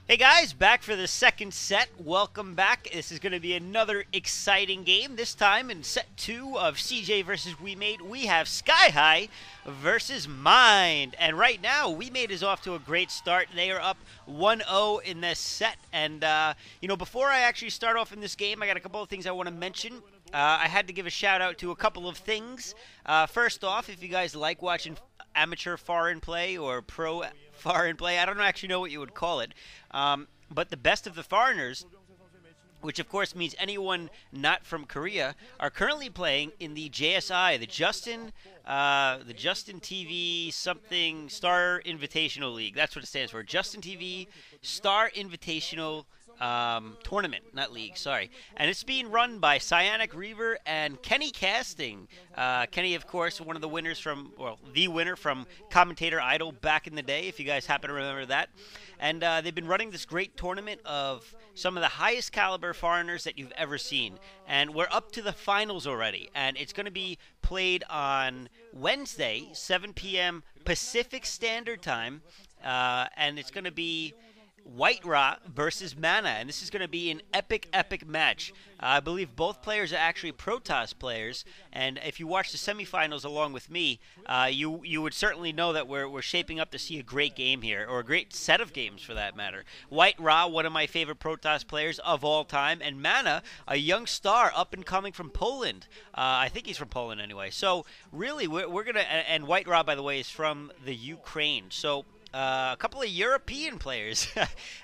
Hey guys, back for the second set. Welcome back. This is going to be another exciting game. This time in set 2 of CJ versus WeMade, we have Skyhigh versus Mind. And right now, WeMade is off to a great start. They are up 1-0 in this set. And, before I actually start off in this game, I got a couple of things I want to mention. I had to give a shout out to a couple of things. First off, if you guys like watching amateur foreign play or pro foreign play, I don't actually know what you would call it, but the best of the foreigners, which of course means anyone not from Korea, are currently playing in the JSI, the JustinTV something Star Invitational League. That's what it stands for. JustinTV Star Invitational tournament, not league, sorry. And it's being run by Cyanic Reaver and Kenny Casting. Kenny, of course, one of the winners from, well, the winner from Commentator Idol back in the day, if you guys happen to remember that. And they've been running this great tournament of some of the highest caliber foreigners that you've ever seen. And we're up to the finals already. And it's going to be played on Wednesday, 7 p.m. Pacific Standard Time. And it's going to be White Ra versus Mana, and this is going to be an epic match. I believe both players are actually Protoss players, and if you watch the semifinals along with me, you would certainly know that we're shaping up to see a great game here, or a great set of games for that matter. White Ra, one of my favorite Protoss players of all time, and Mana, a young star up and coming from Poland. I think he's from Poland anyway. So really, we're gonna, and White Ra, by the way, is from the Ukraine. So a couple of European players,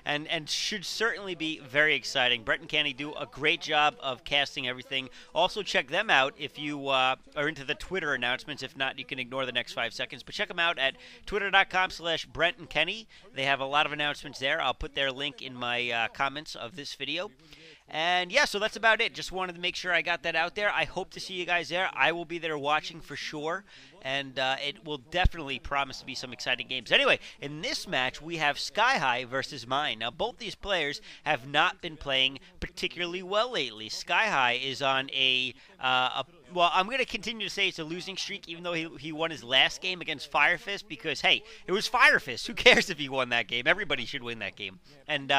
and should certainly be very exciting. Brett and Canny do a great job of casting everything. Also, check them out if you are into the Twitter announcements. If not, you can ignore the next 5 seconds. But check them out at twitter.com/Brent and Kenny. They have a lot of announcements there. I'll put their link in my comments of this video. And yeah, so that's about it. Just wanted to make sure I got that out there. I hope to see you guys there. I will be there watching for sure. And it will definitely promise to be some exciting games. Anyway, in this match, we have Skyhigh versus Mind. Now, both these players have not been playing particularly well lately. Skyhigh is on well, I'm going to continue to say it's a losing streak, even though he won his last game against Firefist, because, hey, it was Firefist. Who cares if he won that game? Everybody should win that game. And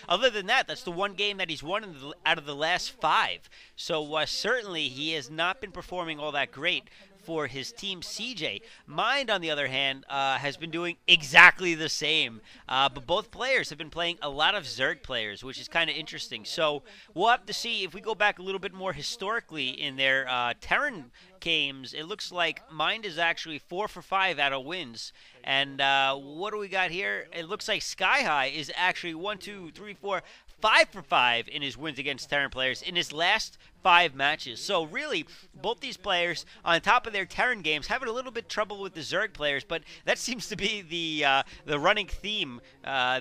other than that, that's the one game that he's won out of the last 5. So certainly he has not been performing all that great for his team CJ. Mind, on the other hand, has been doing exactly the same. But both players have been playing a lot of Zerg players, which is kind of interesting. So we'll have to see if we go back a little bit more historically in their Terran games. It looks like Mind is actually 4 for 5 out of wins. And what do we got here? It looks like Skyhigh is actually 1, 2, 3, 4, 5 for 5 in his wins against Terran players in his last 5 matches. So really, both these players, on top of their Terran games, having a little bit trouble with the Zerg players, but that seems to be the running theme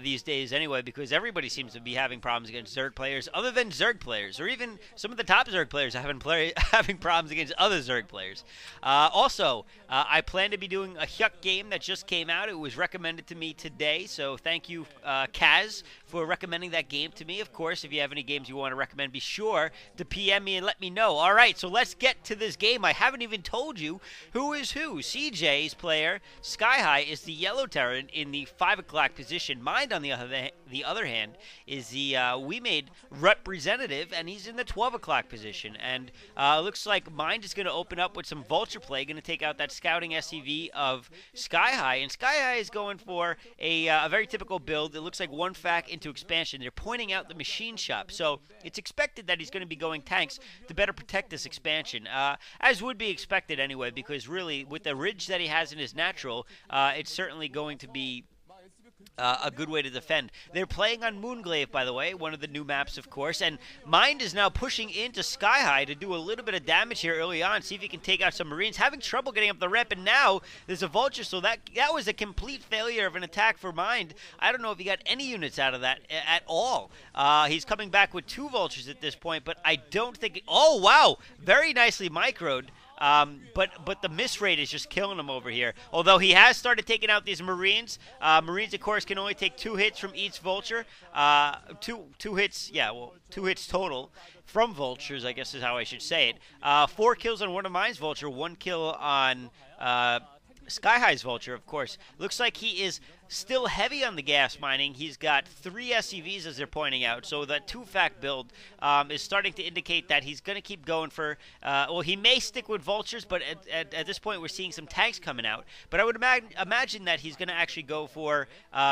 these days anyway, because everybody seems to be having problems against Zerg players other than Zerg players, or even some of the top Zerg players having problems against other Zerg players. Also, I plan to be doing a Hyuk game that just came out. It was recommended to me today, so thank you, Kaz, for recommending that game to me. Of course, if you have any games you want to recommend, be sure to PM me and let me know. All right, so let's get to this game. I haven't even told you who is who. CJ's player, Skyhigh, is the yellow Terran in the 5 o'clock position. Mind, on the other hand, is the WeMade representative, and he's in the 12 o'clock position. And looks like Mind is going to open up with some Vulture play, going to take out that scouting SCV of Skyhigh. And Skyhigh is going for a very typical build. It looks like 1 fac into expansion. They're pointing out the machine shop, so it's expected that he's going to be going tanks to better protect this expansion, as would be expected anyway, because really, with the ridge that he has in his natural, it's certainly going to be a good way to defend. They're playing on Glaive, by the way, one of the new maps, of course, and Mind is now pushing into Skyhigh to do a little bit of damage here early on, see if he can take out some Marines, having trouble getting up the ramp, and now there's a Vulture, so that was a complete failure of an attack for Mind. I don't know if he got any units out of that at all. He's coming back with 2 Vultures at this point, but I don't think oh, wow! Very nicely microed. But the miss rate is just killing him over here. Although he has started taking out these Marines. Marines, of course, can only take 2 hits from each Vulture. Two hits, yeah, well, 2 hits total from Vultures, I guess is how I should say it. 4 kills on one of mine's Vulture, 1 kill on Skyhigh's Vulture, of course. Looks like he is still heavy on the gas mining. He's got 3 SCVs, as they're pointing out. So that 2-fac build is starting to indicate that he's going to keep going for, well, he may stick with vultures, but at this point we're seeing some tanks coming out. But I would imagine that he's going to actually go for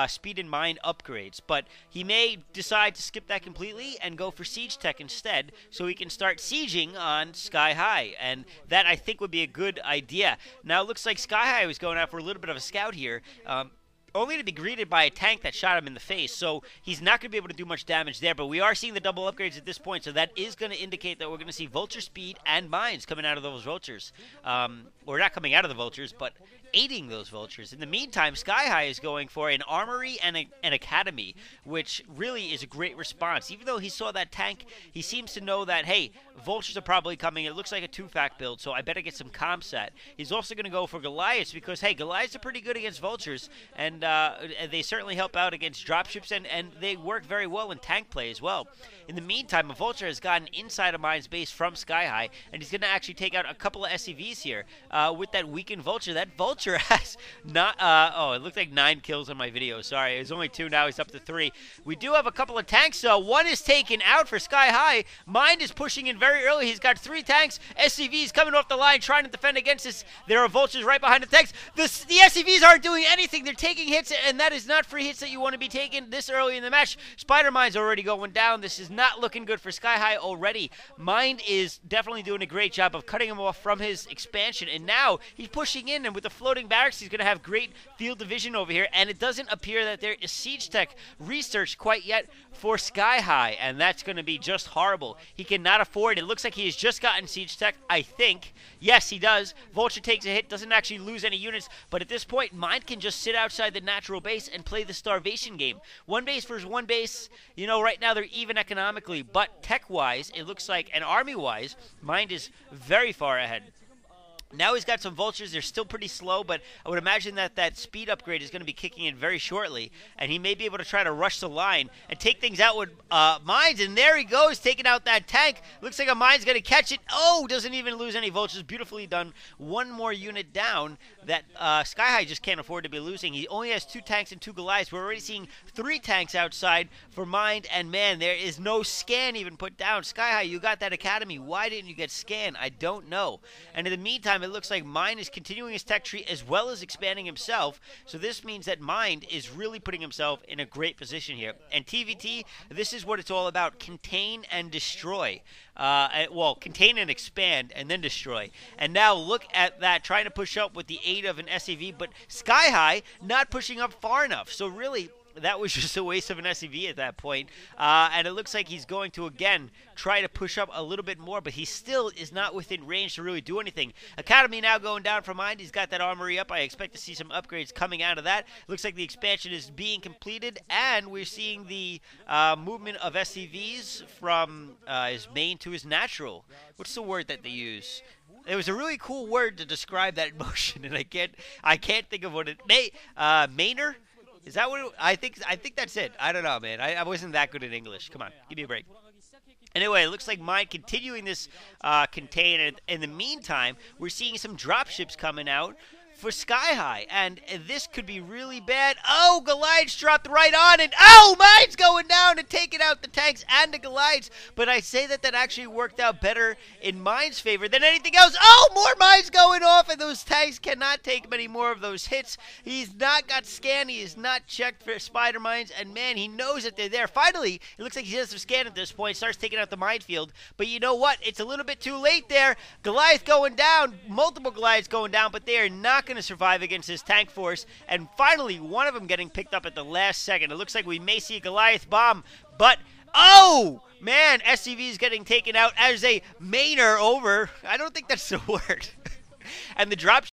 speed and mine upgrades. But he may decide to skip that completely and go for siege tech instead, so he can start sieging on Skyhigh. And that, I think, would be a good idea. Now, it looks like Skyhigh was going out for a little bit of a scout here. Only to be greeted by a tank that shot him in the face, so he's not going to be able to do much damage there, but we are seeing the double upgrades at this point, so that is going to indicate that we're going to see vulture speed and mines coming out of those vultures. Or not coming out of the vultures, but aiding those vultures. In the meantime, Skyhigh is going for an armory and an academy, which really is a great response. Even though he saw that tank, he seems to know that, hey, vultures are probably coming. It looks like a 2-fac build, so I better get some comms set. He's also going to go for Goliaths because, hey, Goliaths are pretty good against vultures, and they certainly help out against dropships, and they work very well in tank play as well. In the meantime, a vulture has gotten inside of Mine's base from Skyhigh, and he's going to actually take out a couple of SCVs here with that weakened vulture. That vulture has not, oh, it looked like 9 kills on my video. Sorry, it was only 2, now he's up to 3. We do have a couple of tanks, though. One is taken out for Skyhigh. Mine is pushing in very early. He's got 3 tanks. SCVs coming off the line, trying to defend against this. There are vultures right behind the tanks. The SCVs aren't doing anything. They're taking hits, and that is not free hits that you want to be taking this early in the match. Spider Mine's already going down. This is not looking good for Skyhigh already. Mine is definitely doing a great job of cutting him off from his expansion, and now he's pushing in, and with the floating barracks, he's going to have great field division over here, and it doesn't appear that there is siege tech research quite yet for Skyhigh, and that's going to be just horrible. He cannot afford it. It looks like he has just gotten siege tech, I think. Yes, he does. Vulture takes a hit, doesn't actually lose any units, but at this point, Mine can just sit outside the natural base and play the starvation game. 1 base versus 1 base, you know, right now they're even economically, but tech-wise, it looks like, and army-wise, Mine is very far ahead. Now he's got some vultures. They're still pretty slow, but I would imagine that that speed upgrade is going to be kicking in very shortly, and he may be able to try to rush the line and take things out with mines, and there he goes, taking out that tank. Looks like a mine's going to catch it. Oh, doesn't even lose any vultures. Beautifully done. 1 more unit down that Skyhigh just can't afford to be losing. He only has 2 tanks and 2 Goliaths. We're already seeing 3 tanks outside for Mind, and man, there is no scan even put down. Skyhigh, you got that academy. Why didn't you get scan? I don't know. And in the meantime, it looks like Mind is continuing his tech tree as well as expanding himself. So this means that Mind is really putting himself in a great position here. And TVT, this is what it's all about. Contain and destroy. Well, contain and expand and then destroy. And now look at that, trying to push up with the aid of an SCV, but Skyhigh not pushing up far enough. So really, that was just a waste of an SCV at that point. And it looks like he's going to, again, try to push up a little bit more, but he still is not within range to really do anything. Academy now going down for Mind. He's got that armory up. I expect to see some upgrades coming out of that. Looks like the expansion is being completed, and we're seeing the movement of SCVs from his main to his natural. What's the word that they use? It was a really cool word to describe that motion, and I can't think of what it mainer? Is that what I think that's it. I don't know, man. I wasn't that good at English. Come on, give me a break. Anyway, it looks like Mind continuing this contain. And in the meantime, we're seeing some dropships coming out for Skyhigh, and this could be really bad. Oh, Goliaths dropped right on it. Oh, Mind's going down and taking out the tanks and the Goliaths, but I say that actually worked out better in Mind's favor than anything else. Oh, more Mind's going off, and those tanks cannot take many more of those hits. He's not got scan. He is not checked for spider mines, and man, he knows that they're there. Finally, it looks like he does some scan at this point, starts taking out the minefield, but you know what? It's a little bit too late there. Goliath going down, multiple Goliaths going down, but they are not going to survive against his tank force, and finally one of them getting picked up at the last second. It looks like we may see a Goliath bomb, but oh man, SCV is getting taken out as a mainer over. I don't think that's the word. And the drop